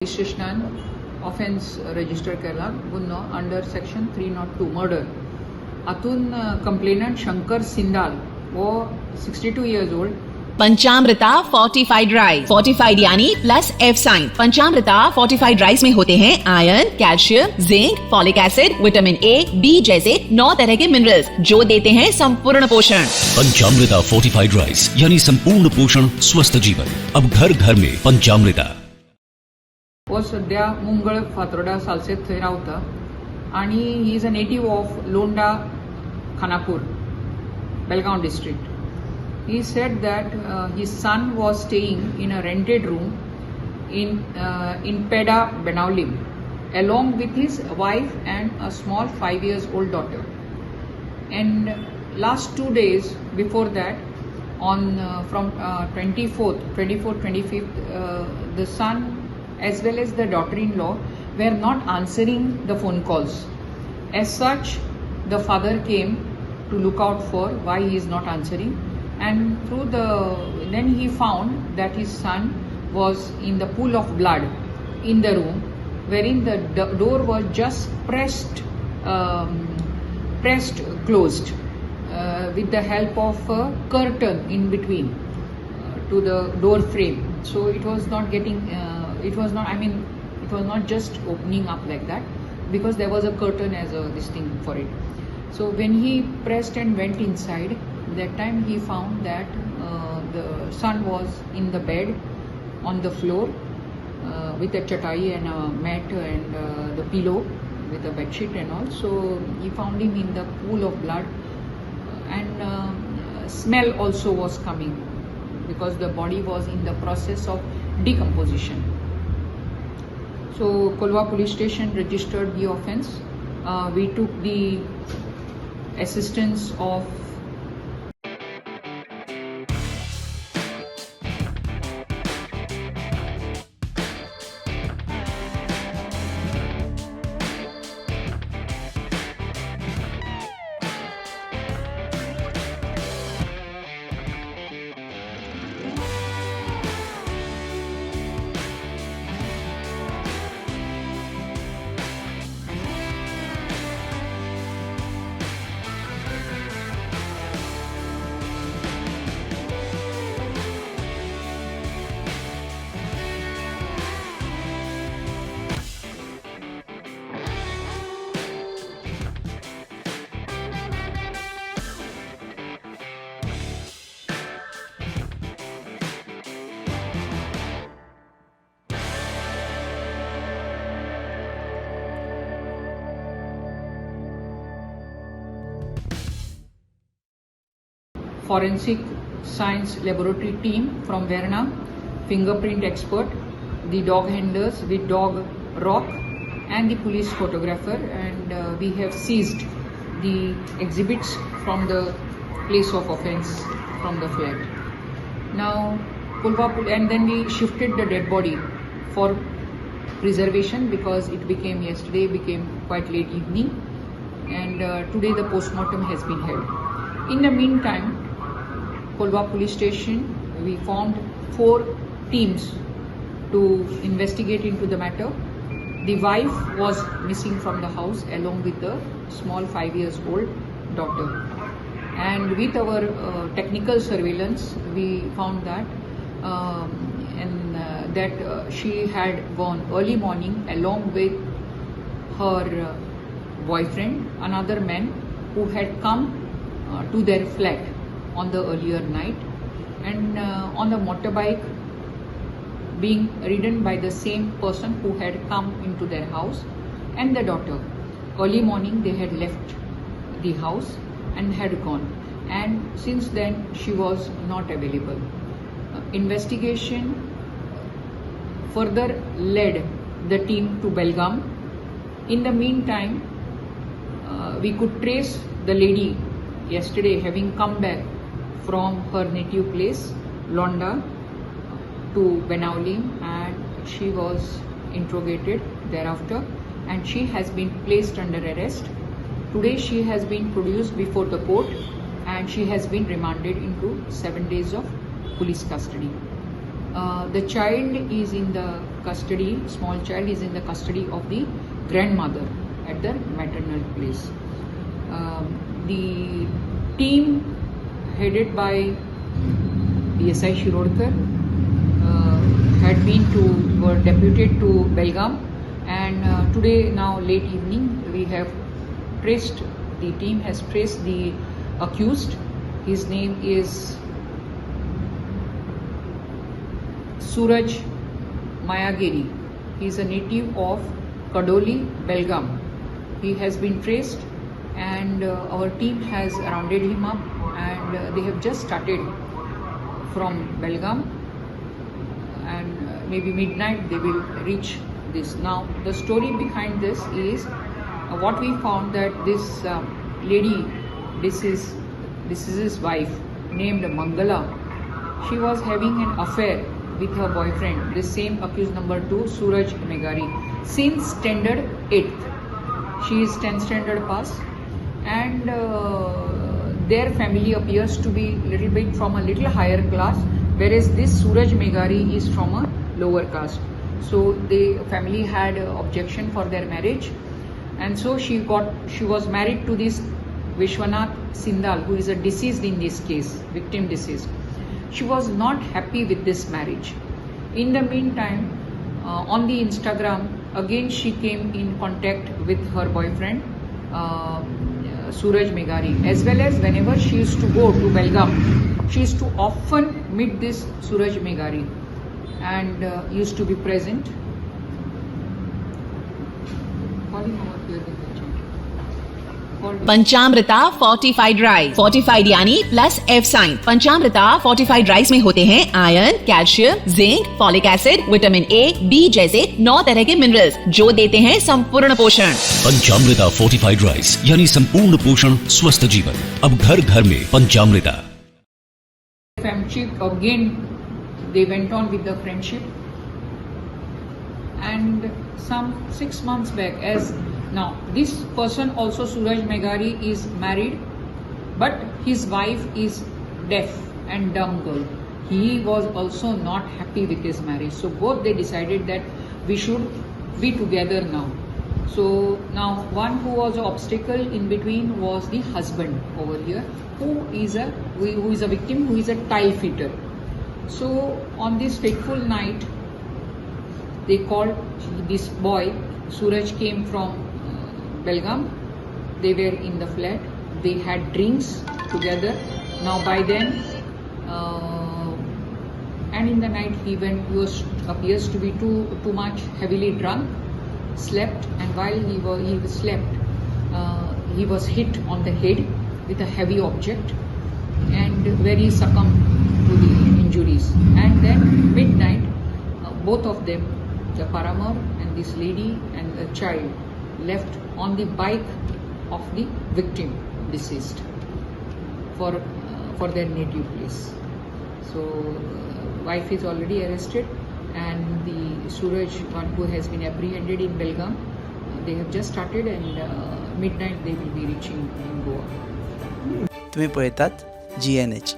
Registration offense register केला गुन्हा under section 302 murder. हातून कंप्लेनंट शंकर सिंदाल वो 62 years old. Panchamrita fortified rice. Fortified यानी plus F sign. Panchamrita fortified rice में होते हैं iron, calcium, zinc, folic acid, vitamin A, B जैसे 9 तरह के मिनरल्स जो देते हैं संपूर्ण पोषण. पंचामृता फोर्टिफाइड राइस यानी संपूर्ण पोषण स्वस्थ जीवन. अब घर घर में पंचामृता. वो सध्या मुंगळ फातोर्डा सालसेत थंय रावता आणि he is a native of Londa Khanapur Belgaum district. He said that his son was staying in a rented room in Peda, Benaulim, along with his wife and a small 5 years old daughter. And last 2 days before that, on from 24th, 25th, the son as well as the daughter-in-law were not answering the phone calls. As such, the father came to look out for why he is not answering. And then he found that his son was in the pool of blood in the room, wherein the door was just pressed closed with the help of a curtain in between to the door frame. So it was not getting, it was not just opening up like that, because there was a curtain as a this thing for it. So when he pressed and went inside, that time he found that the son was in the bed on the floor with a chatai and a mat and the pillow with a bed sheet and all. So he found him in the pool of blood, and smell also was coming because the body was in the process of decomposition. So Colva police station registered the offence. We took the assistance of forensic science laboratory team from Verna, fingerprint expert, the dog handlers with dog rock, and the police photographer, and we have seized the exhibits from the place of offence from the flat. Now, and then we shifted the dead body for preservation because it became quite late evening, and today the postmortem has been held. In the meantime, Colva police station, we formed 4 teams to investigate into the matter. The wife was missing from the house along with the small 5 years old daughter. And with our technical surveillance, we found that she had gone early morning along with her boyfriend, another man who had come to their flat on the earlier night, and on the motorbike being ridden by the same person who had come into their house and the daughter. Early morning they had left the house and had gone, and since then she was not available. Investigation further led the team to Belgaum. In the meantime, we could trace the lady yesterday having come back from her native place, Londa, to Benaulim, and she was interrogated thereafter, and she has been placed under arrest. Today she has been produced before the court, and she has been remanded into 7 days of police custody. The child is in the custody, small child is in the custody of the grandmother at the maternal place. The team headed by PSI Shirodkar were deputed to Belgaum, and today, now late evening, the team has traced the accused. His name is Suraj Mayagiri. He is a native of Kadoli, Belgaum. He has been traced, and our team has rounded him up, and they have just started from Belgaum, and maybe midnight they will reach this. Now the story behind this is what we found, that this lady, this is his wife, named Mangala. She was having an affair with her boyfriend, the same accused number 2, Suraj Mayagiri, since standard 8th. She is 10th standard pass, and their family appears to be little bit from a little higher class, whereas this Suraj Mayagiri is from a lower caste. So the family had objection for their marriage, and so she was married to this Vishwanath Sidnal, who is a deceased in this case, victim deceased. She was not happy with this marriage. In the meantime, on the Instagram, again she came in contact with her boyfriend, Suraj Mayagiri, as well as whenever she used to go to Belgaum, she used to often meet this Suraj Mayagiri and used to be present. Panchamrita fortified rice, fortified यानी plus F sign. Panchamrita fortified rice में होते हैं iron, calcium, zinc, folic acid, vitamin A, B जैसे 9 तरह के minerals, जो देते हैं संपूर्ण पोषण। पंचामृता फोर्टिफाइड राइस यानी संपूर्ण पोषण स्वस्थ जीवन। अब घर घर में पंचामृता। Friendship again, they went on with the friendship, and some 6 months back, as now this person also, Suraj Mayagiri, is married, but his wife is deaf and dumb girl. He was also not happy with his marriage, so both they decided that we should be together now. So now one who was an obstacle in between was the husband over here, who is a victim, who is a tile fitter. So on this fateful night, they called this boy. Suraj came from Belgaum. They were in the flat. They had drinks together. Now by then, and in the night he appears to be too much heavily drunk, slept, and while he slept, he was hit on the head with a heavy object, and where he succumbed to the injuries. And then midnight, both of them, the paramour and this lady and the child, left on the bike of the victim deceased for their native place. So wife is already arrested, and the Suraj, one who has been apprehended in Belgaum, they have just started, and midnight they will be reaching in Goa. तुम्ही पळयतात GNH.